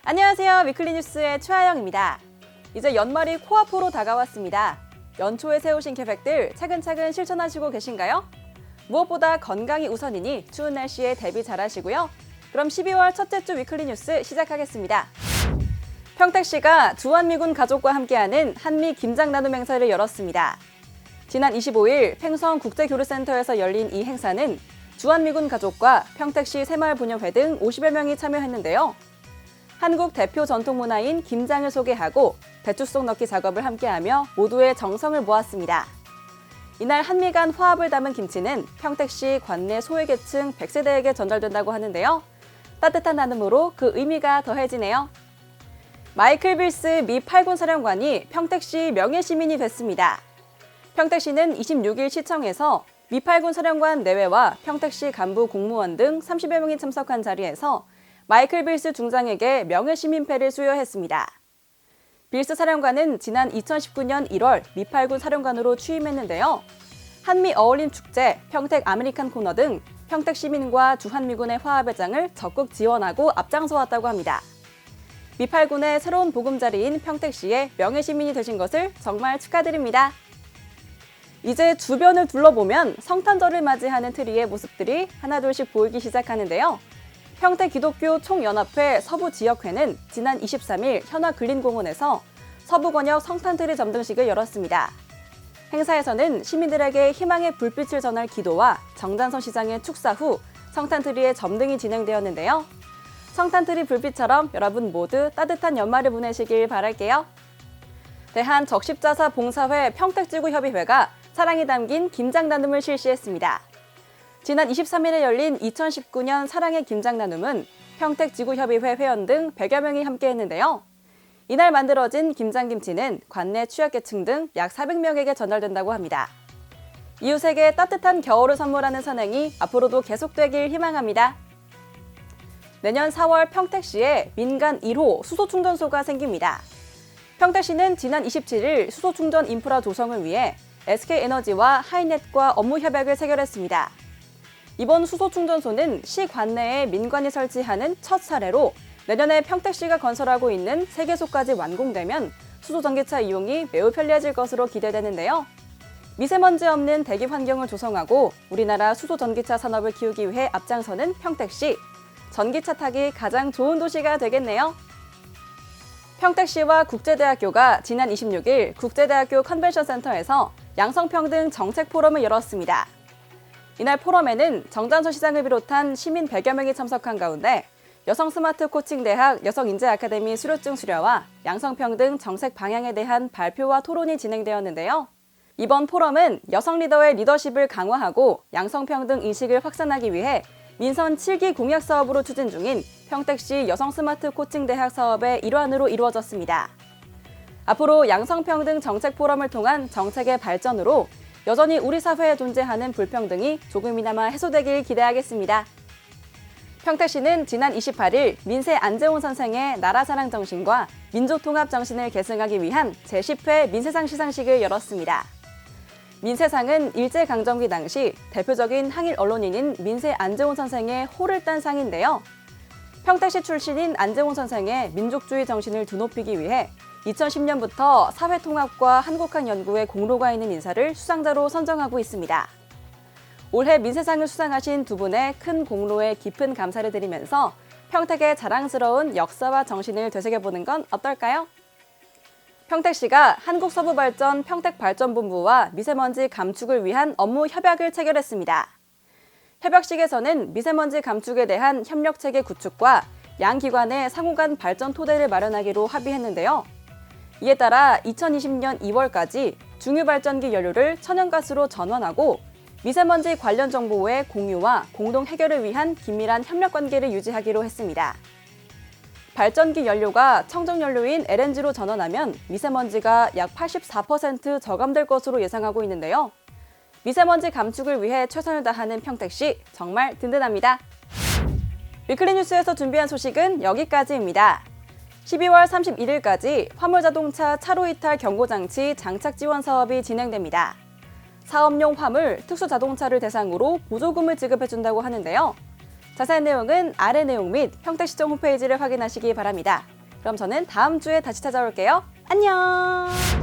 안녕하세요. 위클리 뉴스의 최하영입니다. 이제 연말이 코앞으로 다가왔습니다. 연초에 세우신 계획들 차근차근 실천하시고 계신가요? 무엇보다 건강이 우선이니 추운 날씨에 대비 잘하시고요. 그럼 12월 첫째 주 위클리 뉴스 시작하겠습니다. 평택시가 주한미군 가족과 함께하는 한미 김장 나눔 행사를 열었습니다. 지난 25일 팽성국제교류센터에서 열린 이 행사는 주한미군 가족과 평택시 새마을분녀회 등 50여 명이 참여했는데요. 한국 대표 전통문화인 김장을 소개하고 배추 속 넣기 작업을 함께하며 모두의 정성을 모았습니다. 이날 한미 간 화합을 담은 김치는 평택시 관내 소외계층 100세대에게 전달된다고 하는데요. 따뜻한 나눔으로 그 의미가 더해지네요. 마이클 빌스 미 8군 사령관이 평택시 명예시민이 됐습니다. 평택시는 26일 시청에서 미 8군 사령관 내외와 평택시 간부 공무원 등 30여 명이 참석한 자리에서 마이클 빌스 중장에게 명예시민패를 수여했습니다. 빌스 사령관은 지난 2019년 1월 미 8군 사령관으로 취임했는데요. 한미 어울림 축제, 평택 아메리칸 코너 등 평택 시민과 주한미군의 화합의 장을 적극 지원하고 앞장서왔다고 합니다. 미 8군의 새로운 보금자리인 평택시의 명예시민이 되신 것을 정말 축하드립니다. 이제 주변을 둘러보면 성탄절을 맞이하는 트리의 모습들이 하나둘씩 보이기 시작하는데요. 평택기독교 총연합회 서부지역회는 지난 23일 현화근린공원에서 서부권역 성탄트리 점등식을 열었습니다. 행사에서는 시민들에게 희망의 불빛을 전할 기도와 정장선 시장의 축사 후 성탄트리의 점등이 진행되었는데요. 성탄트리 불빛처럼 여러분 모두 따뜻한 연말을 보내시길 바랄게요. 대한적십자사봉사회 평택지구협의회가 사랑이 담긴 김장 나눔을 실시했습니다. 지난 23일에 열린 2019년 사랑의 김장 나눔은 평택지구협의회 회원 등 100여 명이 함께했는데요. 이날 만들어진 김장김치는 관내 취약계층 등 약 400명에게 전달된다고 합니다. 이웃에게 따뜻한 겨울을 선물하는 선행이 앞으로도 계속되길 희망합니다. 내년 4월 평택시에 민간 1호 수소충전소가 생깁니다. 평택시는 지난 27일 수소충전 인프라 조성을 위해 SK에너지와 하이넷과 업무 협약을 체결했습니다. 이번 수소충전소는 시 관내에 민관이 설치하는 첫 사례로 내년에 평택시가 건설하고 있는 3개소까지 완공되면 수소전기차 이용이 매우 편리해질 것으로 기대되는데요. 미세먼지 없는 대기 환경을 조성하고 우리나라 수소전기차 산업을 키우기 위해 앞장서는 평택시. 전기차 타기 가장 좋은 도시가 되겠네요. 평택시와 국제대학교가 지난 26일 국제대학교 컨벤션센터에서 양성평등 정책 포럼을 열었습니다. 이날 포럼에는 정장선 시장을 비롯한 시민 100여 명이 참석한 가운데 여성 스마트 코칭대학 여성인재 아카데미 수료증 수료와 양성평등 정책 방향에 대한 발표와 토론이 진행되었는데요. 이번 포럼은 여성 리더의 리더십을 강화하고 양성평등 인식을 확산하기 위해 민선 7기 공약 사업으로 추진 중인 평택시 여성 스마트 코칭대학 사업의 일환으로 이루어졌습니다. 앞으로 양성평등 정책 포럼을 통한 정책의 발전으로 여전히 우리 사회에 존재하는 불평등이 조금이나마 해소되길 기대하겠습니다. 평택시는 지난 28일 민세 안재홍 선생의 나라사랑 정신과 민족통합 정신을 계승하기 위한 제10회 민세상 시상식을 열었습니다. 민세상은 일제강점기 당시 대표적인 항일 언론인인 민세 안재홍 선생의 호를 딴 상인데요. 평택시 출신인 안재홍 선생의 민족주의 정신을 드높이기 위해 2010년부터 사회통합과 한국학 연구에 공로가 있는 인사를 수상자로 선정하고 있습니다. 올해 민세상을 수상하신 두 분의 큰 공로에 깊은 감사를 드리면서 평택의 자랑스러운 역사와 정신을 되새겨보는 건 어떨까요? 평택시가 한국서부발전 평택발전본부와 미세먼지 감축을 위한 업무 협약을 체결했습니다. 협약식에서는 미세먼지 감축에 대한 협력체계 구축과 양 기관의 상호간 발전 토대를 마련하기로 합의했는데요. 이에 따라 2020년 2월까지 중유발전기 연료를 천연가스로 전환하고 미세먼지 관련 정보의 공유와 공동 해결을 위한 긴밀한 협력 관계를 유지하기로 했습니다. 발전기 연료가 청정연료인 LNG로 전환하면 미세먼지가 약 84% 저감될 것으로 예상하고 있는데요. 미세먼지 감축을 위해 최선을 다하는 평택시 정말 든든합니다. 위클리 뉴스에서 준비한 소식은 여기까지입니다. 12월 31일까지 화물자동차 차로이탈 경고장치 장착 지원 사업이 진행됩니다. 사업용 화물, 특수자동차를 대상으로 보조금을 지급해준다고 하는데요. 자세한 내용은 아래 내용 및 평택시청 홈페이지를 확인하시기 바랍니다. 그럼 저는 다음 주에 다시 찾아올게요. 안녕!